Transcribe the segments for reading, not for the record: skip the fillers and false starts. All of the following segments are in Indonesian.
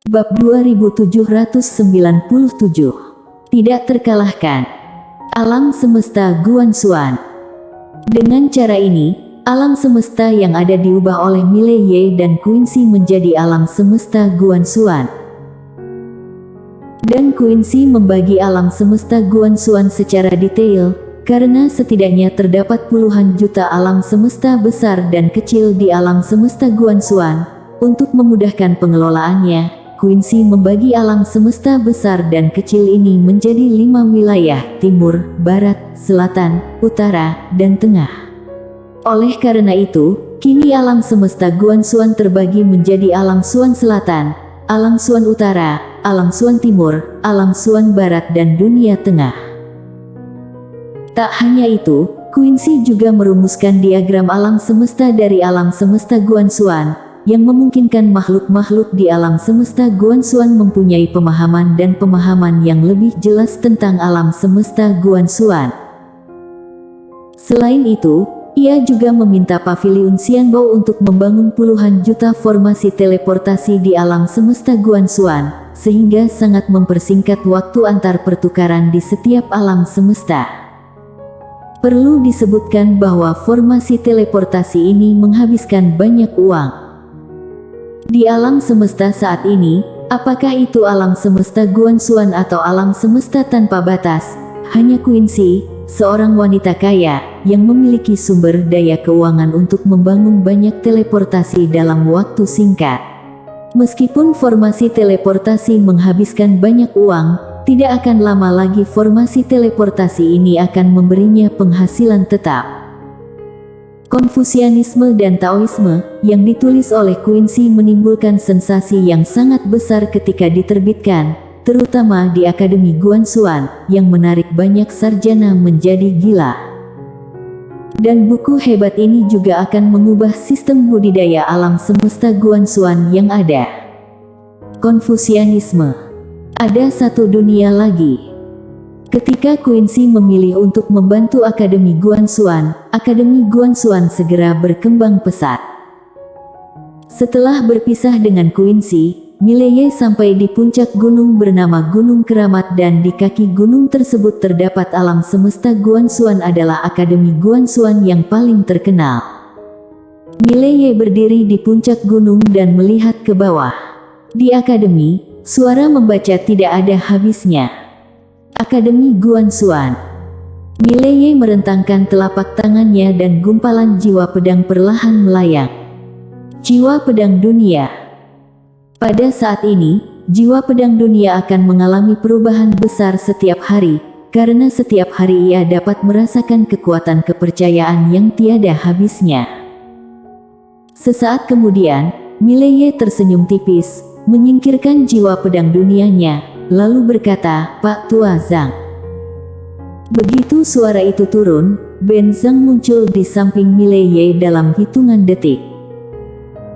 Bab 2797. Tidak terkalahkan. Alam semesta Guanxuan. Dengan cara ini, alam semesta yang ada diubah oleh Mileye dan Quincy menjadi alam semesta Guanxuan. Dan Quincy membagi alam semesta Guanxuan secara detail, karena setidaknya terdapat puluhan juta alam semesta besar dan kecil di alam semesta Guanxuan. Untuk memudahkan pengelolaannya, Quincy membagi alam semesta besar dan kecil ini menjadi 5 wilayah: timur, barat, selatan, utara, dan tengah. Oleh karena itu, kini alam semesta Guanxuan terbagi menjadi alam Xuan Selatan, alam Xuan Utara, alam Xuan Timur, alam Xuan Barat, dan dunia tengah. Tak hanya itu, Quincy juga merumuskan diagram alam semesta dari alam semesta Guanxuan, yang memungkinkan makhluk-makhluk di alam semesta Guanxuan mempunyai pemahaman yang lebih jelas tentang alam semesta Guanxuan. Selain itu, ia juga meminta Paviliun Xianbao untuk membangun puluhan juta formasi teleportasi di alam semesta Guanxuan, sehingga sangat mempersingkat waktu antar pertukaran di setiap alam semesta. Perlu disebutkan bahwa formasi teleportasi ini menghabiskan banyak uang. Di alam semesta saat ini, apakah itu alam semesta Guanxuan atau alam semesta tanpa batas, hanya Quincy, seorang wanita kaya, yang memiliki sumber daya keuangan untuk membangun banyak teleportasi dalam waktu singkat. Meskipun formasi teleportasi menghabiskan banyak uang, tidak akan lama lagi formasi teleportasi ini akan memberinya penghasilan tetap. Konfusianisme dan Taoisme yang ditulis oleh Quincy menimbulkan sensasi yang sangat besar ketika diterbitkan, terutama di Akademi Guanxuan, yang menarik banyak sarjana menjadi gila. Dan buku hebat ini juga akan mengubah sistem budidaya alam semesta Guanxuan yang ada. Konfusianisme. Ada satu dunia lagi. Ketika Quincy memilih untuk membantu Akademi Guanxuan segera berkembang pesat. Setelah berpisah dengan Quincy, Mileye sampai di puncak gunung bernama Gunung Keramat, dan di kaki gunung tersebut terdapat alam semesta Guanxuan adalah Akademi Guanxuan yang paling terkenal. Mileye berdiri di puncak gunung dan melihat ke bawah. Di akademi, suara membaca tidak ada habisnya. Akademi Guanxuan. Mileye merentangkan telapak tangannya dan gumpalan jiwa pedang perlahan melayang. Jiwa pedang dunia. Pada saat ini, jiwa pedang dunia akan mengalami perubahan besar setiap hari, karena setiap hari ia dapat merasakan kekuatan kepercayaan yang tiada habisnya. Sesaat kemudian, Mileye tersenyum tipis, menyingkirkan jiwa pedang dunianya, lalu berkata, "Pak Tua Zhang." Begitu suara itu turun, Ben Zhang muncul di samping Mileye dalam hitungan detik.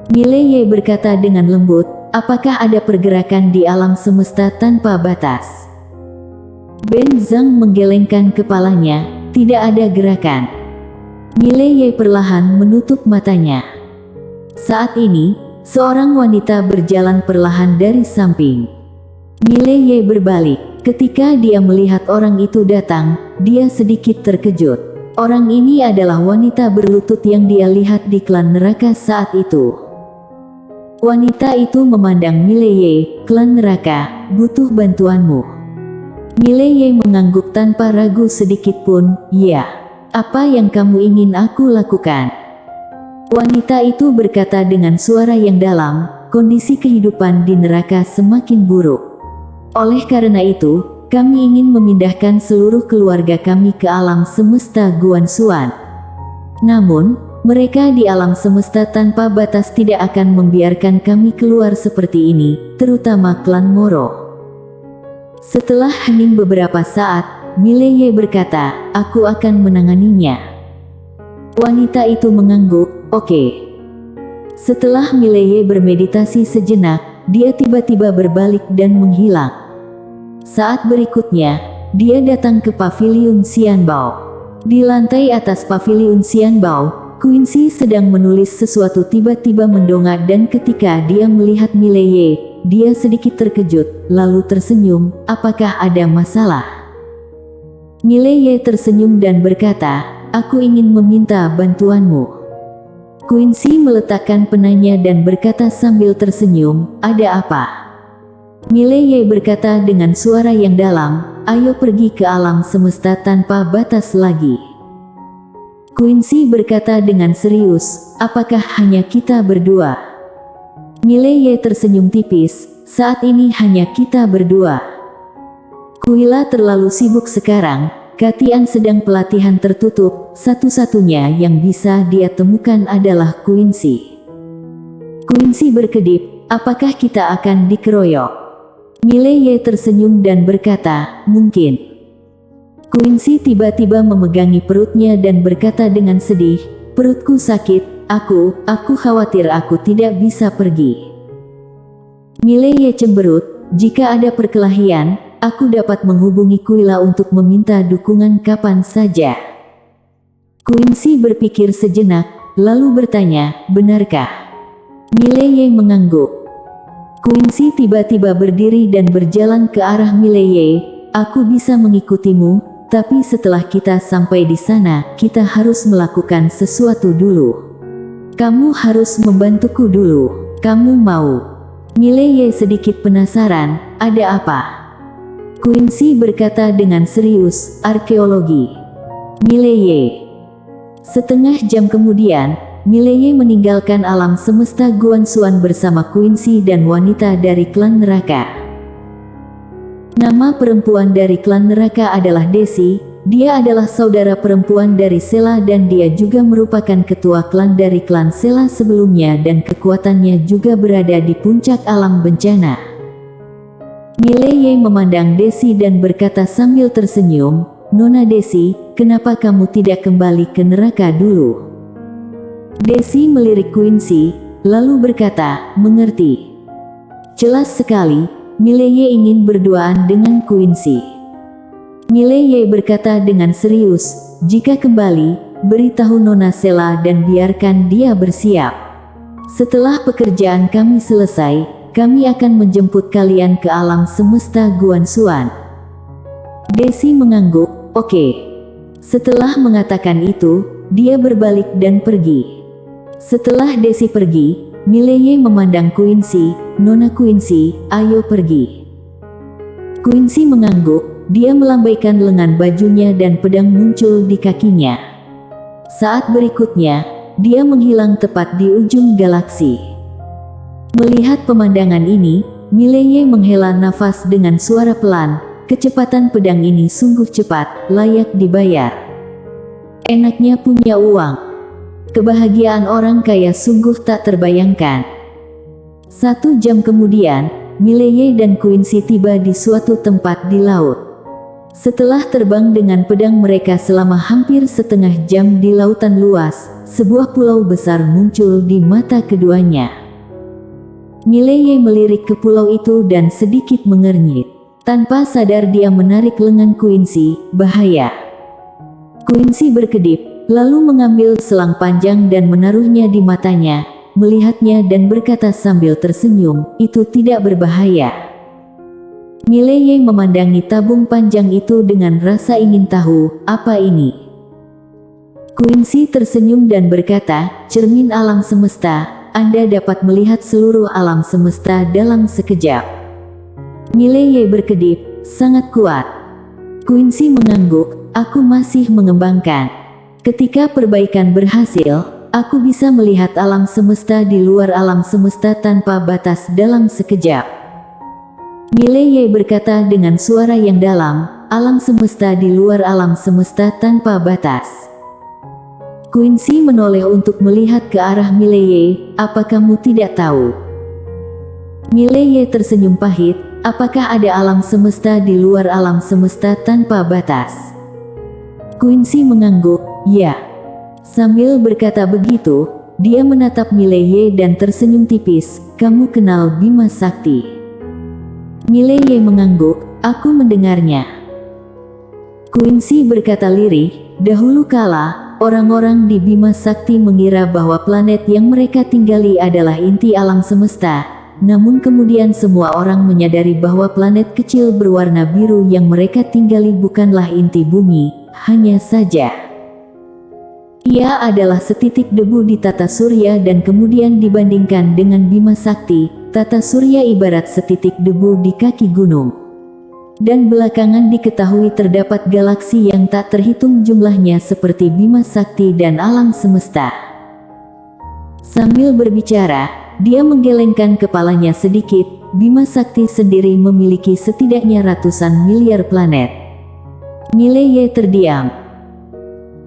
Mileye berkata dengan lembut, "Apakah ada pergerakan di alam semesta tanpa batas?" Ben Zhang menggelengkan kepalanya, tidak ada gerakan. Mileye perlahan menutup matanya. Saat ini, seorang wanita berjalan perlahan dari samping. Mileye berbalik. Ketika dia melihat orang itu datang, dia sedikit terkejut. Orang ini adalah wanita berlutut yang dia lihat di klan neraka saat itu. Wanita itu memandang Mileye, "Klan neraka, butuh bantuanmu." Mileye mengangguk tanpa ragu sedikit pun, "Ya. Apa yang kamu ingin aku lakukan?" Wanita itu berkata dengan suara yang dalam, "Kondisi kehidupan di neraka semakin buruk. Oleh karena itu, kami ingin memindahkan seluruh keluarga kami ke alam semesta Guanxuan. Namun, mereka di alam semesta tanpa batas tidak akan membiarkan kami keluar seperti ini, terutama klan Moro." Setelah hening beberapa saat, Mileye berkata, "Aku akan menanganinya." Wanita itu mengangguk, "Oke." Setelah Mileye bermeditasi sejenak, dia tiba-tiba berbalik dan menghilang. Saat berikutnya, dia datang ke Paviliun Xianbao. Di lantai atas Paviliun Xianbao, Quincy sedang menulis sesuatu tiba-tiba mendongak, dan ketika dia melihat Mileye, dia sedikit terkejut, lalu tersenyum, apakah ada masalah? Mileye tersenyum dan berkata, aku ingin meminta bantuanmu. Quincy meletakkan penanya dan berkata sambil tersenyum, ada apa? Mileye berkata dengan suara yang dalam, ayo pergi ke alam semesta tanpa batas lagi. Quincy berkata dengan serius, apakah hanya kita berdua? Mileye tersenyum tipis, saat ini hanya kita berdua. Kuila terlalu sibuk sekarang, Katian sedang pelatihan tertutup, satu-satunya yang bisa dia temukan adalah Quincy. Quincy berkedip, apakah kita akan dikeroyok? Mileye tersenyum dan berkata, mungkin. Quincy tiba-tiba memegangi perutnya dan berkata dengan sedih, perutku sakit. Aku khawatir aku tidak bisa pergi. Mileye cemberut, jika ada perkelahian, aku dapat menghubungi Kuila untuk meminta dukungan kapan saja. Quincy berpikir sejenak, lalu bertanya, benarkah? Mileye mengangguk. Quincy tiba-tiba berdiri dan berjalan ke arah Mileye, aku bisa mengikutimu, tapi setelah kita sampai di sana, kita harus melakukan sesuatu dulu. Kamu harus membantuku dulu. Kamu mau? Mileye sedikit penasaran, ada apa? Quincy berkata dengan serius, arkeologi. Mileye. Setengah jam kemudian, Mileye meninggalkan alam semesta Guanxuan bersama Quincy dan wanita dari klan neraka. Nama perempuan dari klan neraka adalah Desi. Dia adalah saudara perempuan dari Sela dan dia juga merupakan ketua klan dari klan Sela sebelumnya dan kekuatannya juga berada di puncak alam bencana. Mileye memandang Desi dan berkata sambil tersenyum, Nona Desi, kenapa kamu tidak kembali ke neraka dulu? Desi melirik Quincy, lalu berkata, mengerti. Jelas sekali, Mileye ingin berduaan dengan Quincy. Mileye berkata dengan serius, jika kembali, beritahu Nona Sela dan biarkan dia bersiap. Setelah pekerjaan kami selesai, kami akan menjemput kalian ke alam semesta Guanxuan. Desi mengangguk, oke. Setelah mengatakan itu, dia berbalik dan pergi. Setelah Desi pergi, Mileye memandang Quincy, Nona Quincy, ayo pergi. Quincy mengangguk. Dia melambaikan lengan bajunya dan pedang muncul di kakinya. Saat berikutnya, dia menghilang tepat di ujung galaksi. Melihat pemandangan ini, Mileye menghela nafas dengan suara pelan, kecepatan pedang ini sungguh cepat, layak dibayar. Enaknya punya uang. Kebahagiaan orang kaya sungguh tak terbayangkan. 1 jam kemudian, Mileye dan Quincy tiba di suatu tempat di laut. Setelah terbang dengan pedang mereka selama hampir setengah jam di lautan luas, sebuah pulau besar muncul di mata keduanya. Mileye melirik ke pulau itu dan sedikit mengernyit. Tanpa sadar dia menarik lengan Quincy, bahaya. Quincy berkedip, lalu mengambil selang panjang dan menaruhnya di matanya, melihatnya dan berkata sambil tersenyum, itu tidak berbahaya. Mileye memandangi tabung panjang itu dengan rasa ingin tahu, apa ini? Quincy tersenyum dan berkata, cermin alam semesta, Anda dapat melihat seluruh alam semesta dalam sekejap. Mileye berkedip, sangat kuat. Quincy mengangguk, aku masih mengembangkan. Ketika perbaikan berhasil, aku bisa melihat alam semesta di luar alam semesta tanpa batas dalam sekejap. Mileye berkata dengan suara yang dalam, alam semesta di luar alam semesta tanpa batas. Quincy menoleh untuk melihat ke arah Mileye, apa kamu tidak tahu? Mileye tersenyum pahit, apakah ada alam semesta di luar alam semesta tanpa batas? Quincy mengangguk, ya. Sambil berkata begitu, dia menatap Mileye dan tersenyum tipis, kamu kenal Bima Sakti? Mileye mengangguk, aku mendengarnya. Quincy berkata lirih, dahulu kala, orang-orang di Bima Sakti mengira bahwa planet yang mereka tinggali adalah inti alam semesta, namun kemudian semua orang menyadari bahwa planet kecil berwarna biru yang mereka tinggali bukanlah inti bumi, hanya saja ia adalah setitik debu di tata surya dan kemudian dibandingkan dengan Bima Sakti, tata surya ibarat setitik debu di kaki gunung. Dan belakangan diketahui terdapat galaksi yang tak terhitung jumlahnya seperti Bima Sakti dan alam semesta. Sambil berbicara, dia menggelengkan kepalanya sedikit. Bima Sakti sendiri memiliki setidaknya ratusan miliar planet. Mileye terdiam.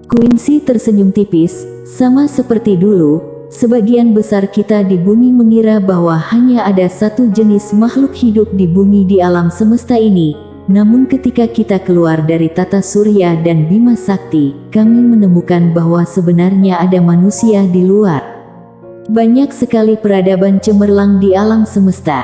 Quincy tersenyum tipis, sama seperti dulu. Sebagian besar kita di bumi mengira bahwa hanya ada satu jenis makhluk hidup di bumi di alam semesta ini. Namun ketika kita keluar dari tata surya dan Bima Sakti, kami menemukan bahwa sebenarnya ada manusia di luar. Banyak sekali peradaban cemerlang di alam semesta.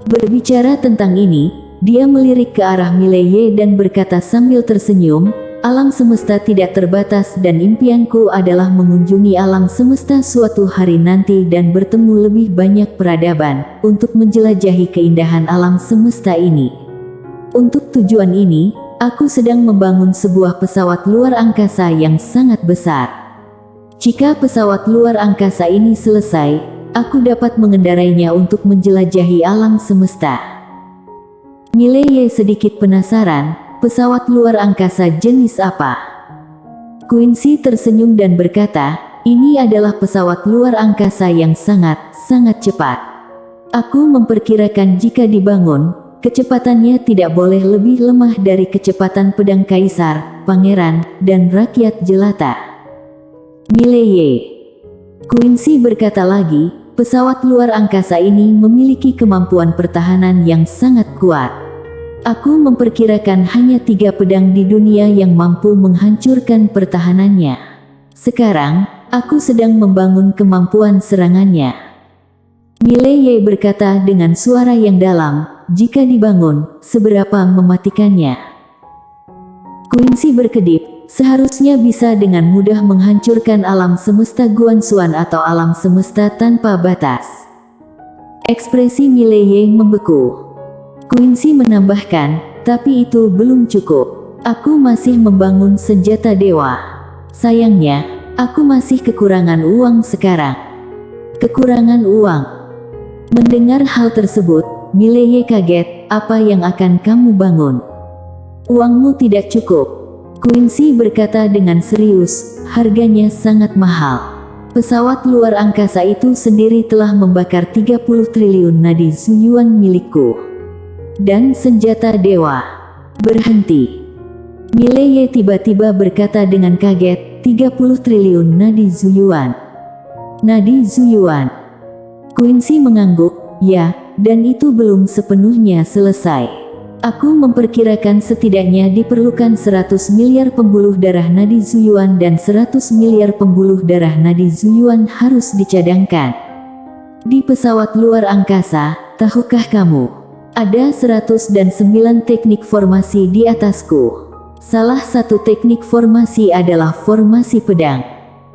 Berbicara tentang ini, dia melirik ke arah Mileye dan berkata sambil tersenyum, alam semesta tidak terbatas dan impianku adalah mengunjungi alam semesta suatu hari nanti dan bertemu lebih banyak peradaban, untuk menjelajahi keindahan alam semesta ini. Untuk tujuan ini, aku sedang membangun sebuah pesawat luar angkasa yang sangat besar. Jika pesawat luar angkasa ini selesai, aku dapat mengendarainya untuk menjelajahi alam semesta. Mileye sedikit penasaran. Pesawat luar angkasa jenis apa? Quincy tersenyum dan berkata, ini adalah pesawat luar angkasa yang sangat cepat. Aku memperkirakan jika dibangun, kecepatannya tidak boleh lebih lemah dari kecepatan pedang kaisar, pangeran, dan rakyat jelata. Mileye. Quincy berkata lagi, pesawat luar angkasa ini memiliki kemampuan pertahanan yang sangat kuat. Aku memperkirakan hanya 3 pedang di dunia yang mampu menghancurkan pertahanannya. Sekarang, aku sedang membangun kemampuan serangannya. Mileye berkata dengan suara yang dalam, jika dibangun, seberapa mematikannya? Quincy berkedip, seharusnya bisa dengan mudah menghancurkan alam semesta Guanxuan atau alam semesta tanpa batas. Ekspresi Mileye membeku. Quincy menambahkan, tapi itu belum cukup. Aku masih membangun senjata dewa. Sayangnya, aku masih kekurangan uang sekarang. Kekurangan uang. Mendengar hal tersebut, Mileye kaget, apa yang akan kamu bangun? Uangmu tidak cukup. Quincy berkata dengan serius, harganya sangat mahal. Pesawat luar angkasa itu sendiri telah membakar 30 triliun nadi zuyuan milikku. Dan senjata dewa. Berhenti. Mileye tiba-tiba berkata dengan kaget, 30 triliun nadi zuyuan. Nadi zuyuan. Quincy mengangguk, ya, dan itu belum sepenuhnya selesai. Aku memperkirakan setidaknya diperlukan 100 miliar pembuluh darah nadi zuyuan dan 100 miliar pembuluh darah nadi zuyuan harus dicadangkan. Di pesawat luar angkasa, tahukah kamu? Ada 109 teknik formasi di atasku. Salah satu teknik formasi adalah formasi pedang.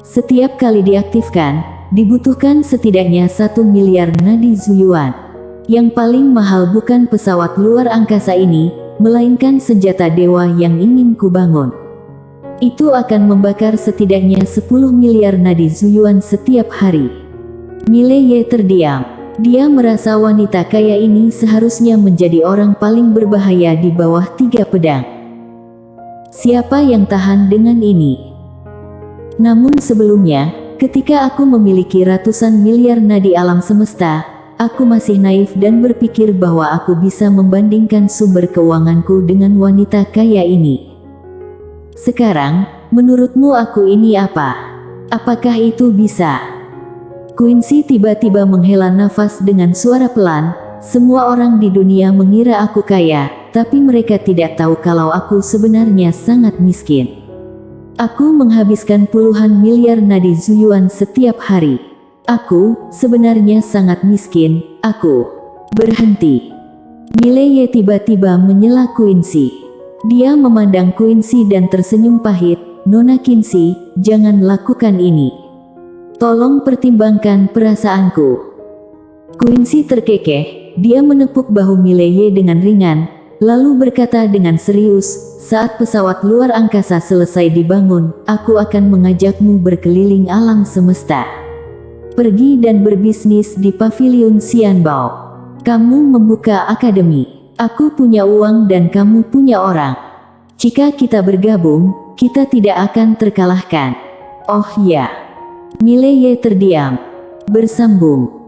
Setiap kali diaktifkan, dibutuhkan setidaknya 1 miliar nadi zuyuan. Yang paling mahal bukan pesawat luar angkasa ini, melainkan senjata dewa yang ingin kubangun. Itu akan membakar setidaknya 10 miliar nadi zuyuan setiap hari. Mileye terdiam. Dia merasa wanita kaya ini seharusnya menjadi orang paling berbahaya di bawah 3 pedang. Siapa yang tahan dengan ini? Namun sebelumnya, ketika aku memiliki ratusan miliar nadi alam semesta, aku masih naif dan berpikir bahwa aku bisa membandingkan sumber keuanganku dengan wanita kaya ini. Sekarang, menurutmu aku ini apa? Apakah itu bisa? Quincy tiba-tiba menghela nafas dengan suara pelan, semua orang di dunia mengira aku kaya, tapi mereka tidak tahu kalau aku sebenarnya sangat miskin. Aku menghabiskan puluhan miliar nadi zuyuan setiap hari. Aku, sebenarnya sangat miskin, aku. Berhenti. Mileye tiba-tiba menyela Quincy. Dia memandang Quincy dan tersenyum pahit, Nona Quincy, jangan lakukan ini. Tolong pertimbangkan perasaanku. Quincy terkekeh, dia menepuk bahu Mileye dengan ringan, lalu berkata dengan serius, saat pesawat luar angkasa selesai dibangun, aku akan mengajakmu berkeliling alam semesta. Pergi dan berbisnis di pavilion Xianbao. Kamu membuka akademi. Aku punya uang dan kamu punya orang. Jika kita bergabung, kita tidak akan terkalahkan. Oh ya. Mileye terdiam. Bersambung.